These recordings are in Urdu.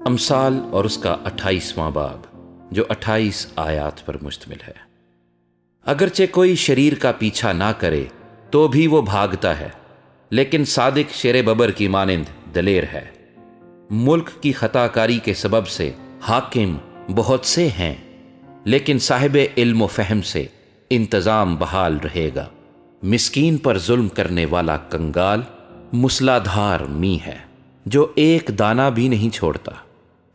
امثال اور اس کا 28واں باب جو 28 آیات پر مشتمل ہے۔ اگرچہ کوئی شریر کا پیچھا نہ کرے تو بھی وہ بھاگتا ہے، لیکن صادق شیر ببر کی مانند دلیر ہے۔ ملک کی خطا کاری کے سبب سے حاکم بہت سے ہیں، لیکن صاحب علم و فہم سے انتظام بحال رہے گا۔ مسکین پر ظلم کرنے والا کنگال مسلا دھار می ہے جو ایک دانہ بھی نہیں چھوڑتا۔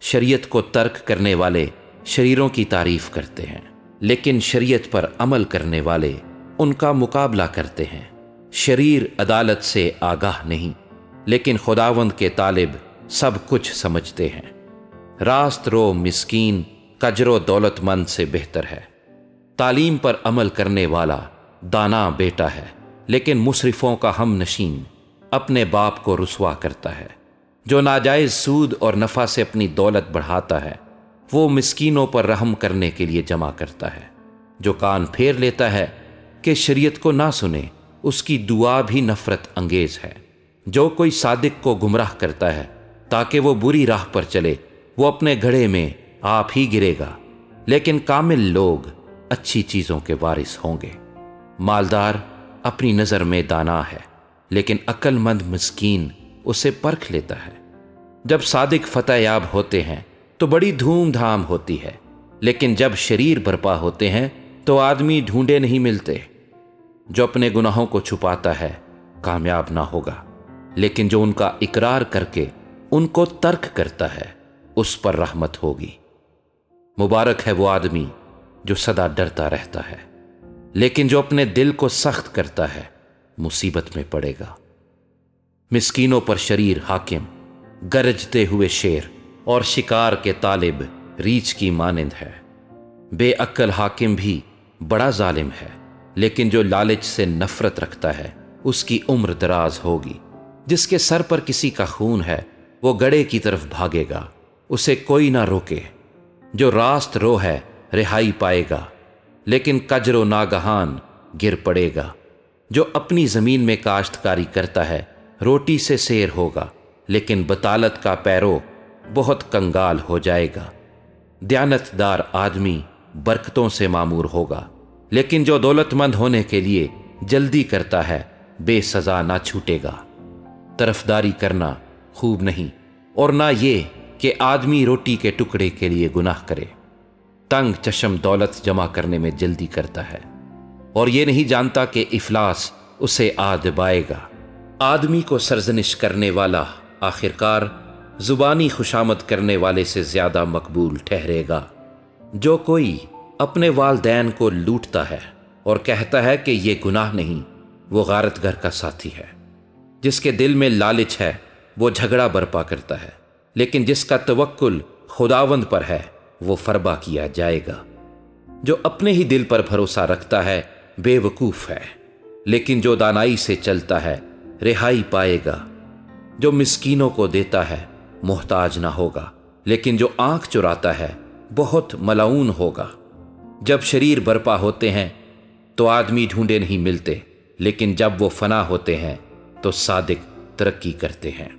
شریعت کو ترک کرنے والے شریروں کی تعریف کرتے ہیں، لیکن شریعت پر عمل کرنے والے ان کا مقابلہ کرتے ہیں۔ شریر عدالت سے آگاہ نہیں، لیکن خداوند کے طالب سب کچھ سمجھتے ہیں۔ راست رو مسکین کجر و دولت مند سے بہتر ہے۔ تعلیم پر عمل کرنے والا دانا بیٹا ہے، لیکن مصرفوں کا ہم نشین اپنے باپ کو رسوا کرتا ہے۔ جو ناجائز سود اور نفع سے اپنی دولت بڑھاتا ہے، وہ مسکینوں پر رحم کرنے کے لیے جمع کرتا ہے۔ جو کان پھیر لیتا ہے کہ شریعت کو نہ سنے، اس کی دعا بھی نفرت انگیز ہے۔ جو کوئی صادق کو گمراہ کرتا ہے تاکہ وہ بری راہ پر چلے، وہ اپنے گڑھے میں آپ ہی گرے گا، لیکن کامل لوگ اچھی چیزوں کے وارث ہوں گے۔ مالدار اپنی نظر میں دانا ہے، لیکن عقل مند مسکین اسے پرکھ لیتا ہے۔ جب صادق فتح یاب ہوتے ہیں تو بڑی دھوم دھام ہوتی ہے، لیکن جب شریر برپا ہوتے ہیں تو آدمی ڈھونڈے نہیں ملتے۔ جو اپنے گناہوں کو چھپاتا ہے کامیاب نہ ہوگا، لیکن جو ان کا اقرار کر کے ان کو ترک کرتا ہے اس پر رحمت ہوگی۔ مبارک ہے وہ آدمی جو سدا ڈرتا رہتا ہے، لیکن جو اپنے دل کو سخت کرتا ہے مصیبت میں پڑے گا۔ مسکینوں پر شریر حاکم گرجتے ہوئے شیر اور شکار کے طالب ریچھ کی مانند ہے۔ بے عقل حاکم بھی بڑا ظالم ہے، لیکن جو لالچ سے نفرت رکھتا ہے اس کی عمر دراز ہوگی۔ جس کے سر پر کسی کا خون ہے وہ گڑھے کی طرف بھاگے گا، اسے کوئی نہ روکے۔ جو راست رو ہے رہائی پائے گا، لیکن کجر و ناگہان گر پڑے گا۔ جو اپنی زمین میں کاشتکاری کرتا ہے روٹی سے سیر ہوگا، لیکن بطالت کا پیرو بہت کنگال ہو جائے گا۔ دیانت دار آدمی برکتوں سے معمور ہوگا، لیکن جو دولت مند ہونے کے لیے جلدی کرتا ہے بے سزا نہ چھوٹے گا۔ طرفداری کرنا خوب نہیں، اور نہ یہ کہ آدمی روٹی کے ٹکڑے کے لیے گناہ کرے۔ تنگ چشم دولت جمع کرنے میں جلدی کرتا ہے، اور یہ نہیں جانتا کہ افلاس اسے آ دبائے گا۔ آدمی کو سرزنش کرنے والا آخرکار زبانی خوشامد کرنے والے سے زیادہ مقبول ٹھہرے گا۔ جو کوئی اپنے والدین کو لوٹتا ہے اور کہتا ہے کہ یہ گناہ نہیں، وہ غارت گر کا ساتھی ہے۔ جس کے دل میں لالچ ہے وہ جھگڑا برپا کرتا ہے، لیکن جس کا توکل خداوند پر ہے وہ فربا کیا جائے گا۔ جو اپنے ہی دل پر بھروسہ رکھتا ہے بے وقوف ہے، لیکن جو دانائی سے چلتا ہے رہائی پائے گا۔ جو مسکینوں کو دیتا ہے محتاج نہ ہوگا، لیکن جو آنکھ چراتا ہے بہت ملعون ہوگا۔ جب شریر برپا ہوتے ہیں تو آدمی ڈھونڈے نہیں ملتے، لیکن جب وہ فنا ہوتے ہیں تو صادق ترقی کرتے ہیں۔